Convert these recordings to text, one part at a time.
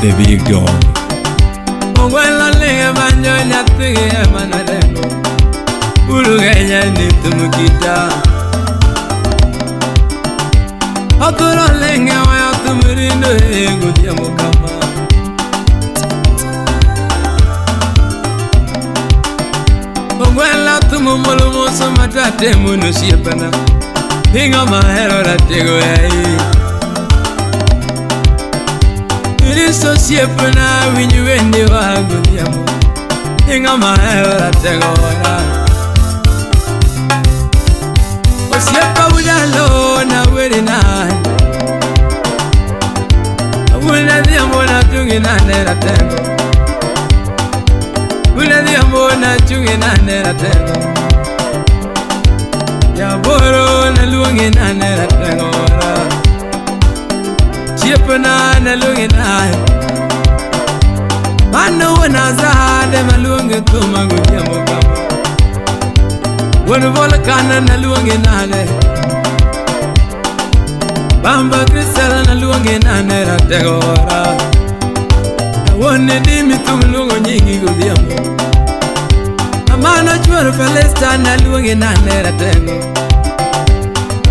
the big dog. Ogwela linga banjo nyatige manarego. Urugenya nitumukita. Aturo linga wa tumurindo ego diamukama. Ogwela tumumulu muso matate munu siepana. Hinga mahero ratego yai. Iriso siepana winyu wende wago diamu. Hinga mahero ratego wala. Osiepa udalo na wele nani. Wuna diamu na tungi nane ratego. Wuna diamu na tungi nane ratego. Ya boro na luongi nane ratego wala. Chiepana na luongi nane. Mano wana zade maluongi tuma gudia mukama. Wana volkana na luongi nane. Bamba krisala na luongi nane ratego wala. Wane dimi tumulungo nyingi gudia mukama. Amano chuoro Felesta na luongi nane ratego.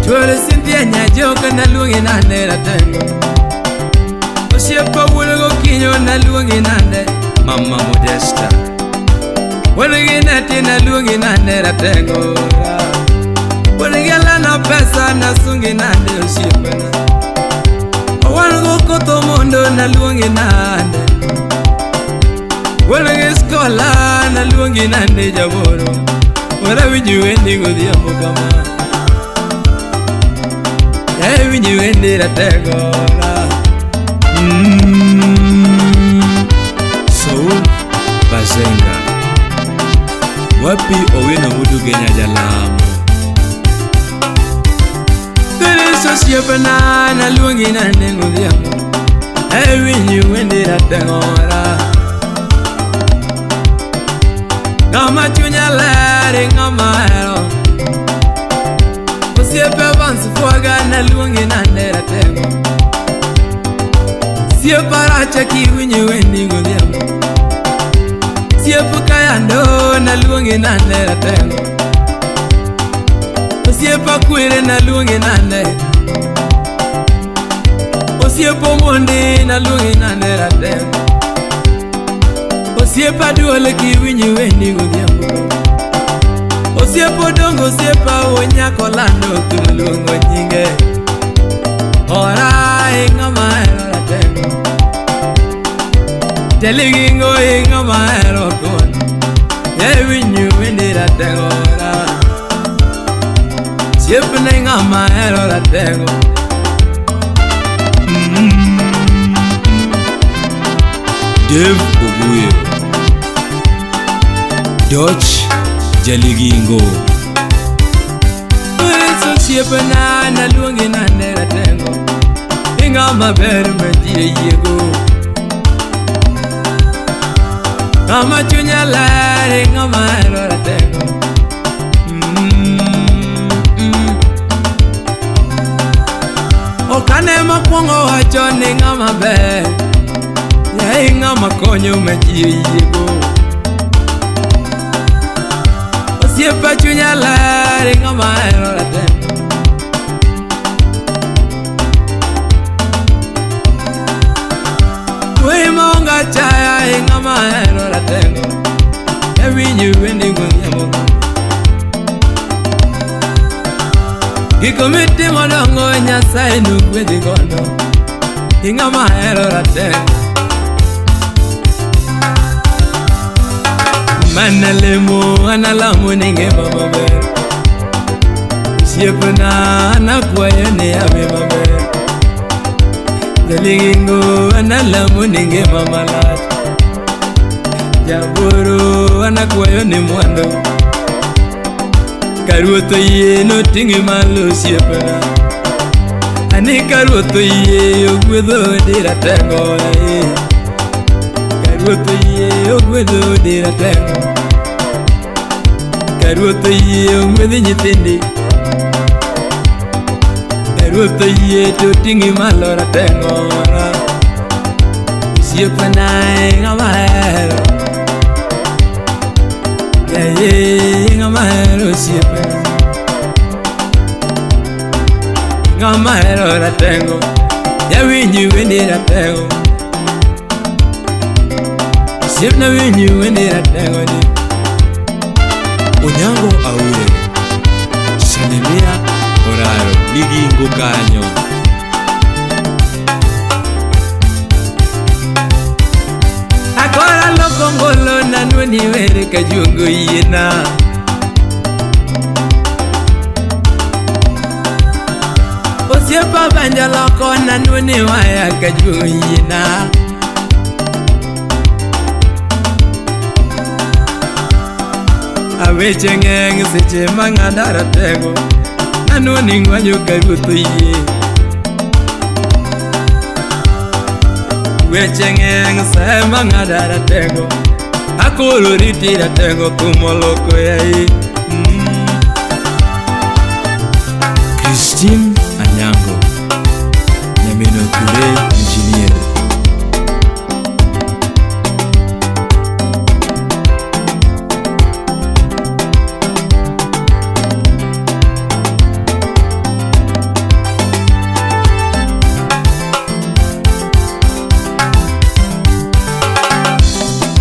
Chuoro Cynthia Nyajoka na luongi nane ratego. Osiepa wuogo kinyo na luongi nane Mama Modesta. Wuogi nati na luongi nane ratego. Wuogi lana pesa na sungi nane osiepana. Wuogo koto mondo na luongi nane. Wuogi skola na luongi nane jaboro. Wala winyu wendi godhiambo kama. Winyu wendi ratego. Soul Bazenga. Wapi Owino Mudu Genya Jalamu. Iriso siepana na luongi nane godhiambo. Winyu wendi ratego. Ngama chunya lere ngama hero. Osiepe vansi fuaga na luongi nane ratego. Siepa racha ki winyu wendi godhiambo. Siepa kayando na luongi nane ratego. Osiepa kwere na luongi nane. Osiepa mondi na luongi nane ratego. Osiepa duole ki winyu wendi godhiambo. Osiepa dongo osiepa wonyako lando tumulungo nyinge. Orai ngama hero ratego. Teligingo ngama hero kon. Winyu wendi ratego. Siepa na ngama hero ratego. Dave Oguye. Dutch Jaligingo. Iriso siepana na luongi nane ratego. Ngama ber mejie yego. Ngama chunya lere ngama hero ratego. Okane makwongo wacho ni ngama ber. Ngama konyo mejie yego. Osiepa chunya lere ngama hero ratego. Monga chaya ngama hero ratego. Winyu wendi godhiambo. Gikomiti modongo Nyasaye nugwedhi godo. Ngama hero ratego. Manalemo analamo ninge maber. Siepana anakwayo ni abe maber. Teligingo analamo ninge mamalat. Jaboro anakwayo ni mwando. Karuoto yie no tingi malo siepana. Ani karuoto yie ogwedho di ratego. Karuoto yie ogwedho di ratego. Karuoto yie ogwedho nyithindi. Karuoto yie to tingi malo ratego. osiepena ng'ama hero, ng'ama hero osiepena, ng'ama hero ratego, jawinji wende ratego, osiepna winji wende ratego ni. Onyango Aure, Salemia Oraro, Ligingo kanyo. Akora lokongolo nanweni were kajungu yena, osiepa banja loko nanweni waya kajungu yena. Aweche ngeng seche mangadara tego, nanweni ngwanyo karuto ye. Weche ngeng se mangadara tego, akolo ritira tego kumoloko yai. Christine Anyango, Nyamino Kure Engineer.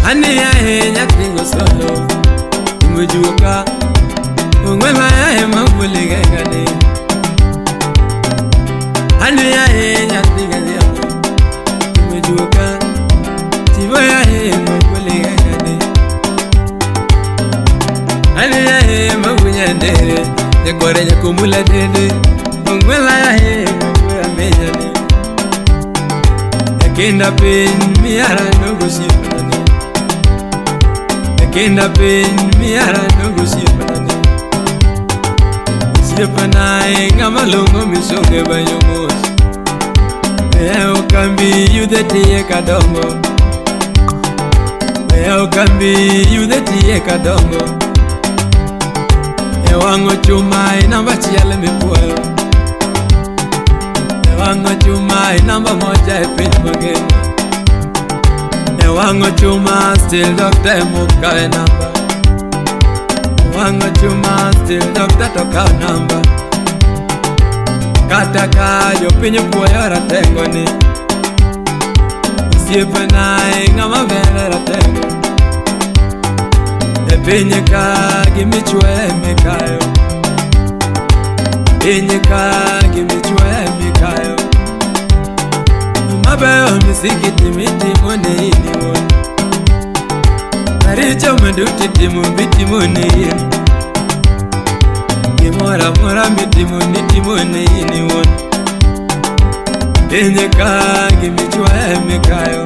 Ani ya henya tingo solo, umujuka, ungwema ya hema mbulige gane. Ani ya henya tingo ziamu, umujuka, tibo ya hema mbulige gane. Ani ya hema mbunyendere, nyekore nyekumula dede, ungwema ya hema mbuya mejane. Yakinda pen miara nugu sipanane, Kenda pen miara nungu siepana, siepana ng'ama longo misoge banyomos. Eo kambi yude tiye kadongo, eo kambi yude tiye kadongo. Ewango chuma namba chiale mipuoyo, ewango chuma namba moja epin magema. Ewango chuma still doctor mukae namba, ewango chuma still doctor toka namba. Kataka yo pinyo puoyo ratego ni, osiepena ng'ama vere ratego. E pinye ka gimichwe mikayo, pinye ka gimichwe mikayo. Mabayo misikiti mitimo ne ini won, maricho maduti timo bitimo ne ini. Gimora mora mitimo nitimo ne ini won, Enyeka gimichwa emekayo,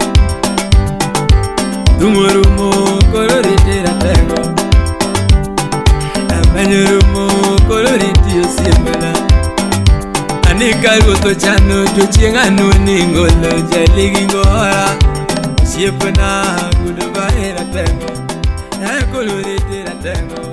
Dumurumo koloriti ratego, Amenyurumo koloriti osiemela. Anika goto chano tuchienganu ningolo jaligingora, Siepena guduba ratego, Koloriti ratego.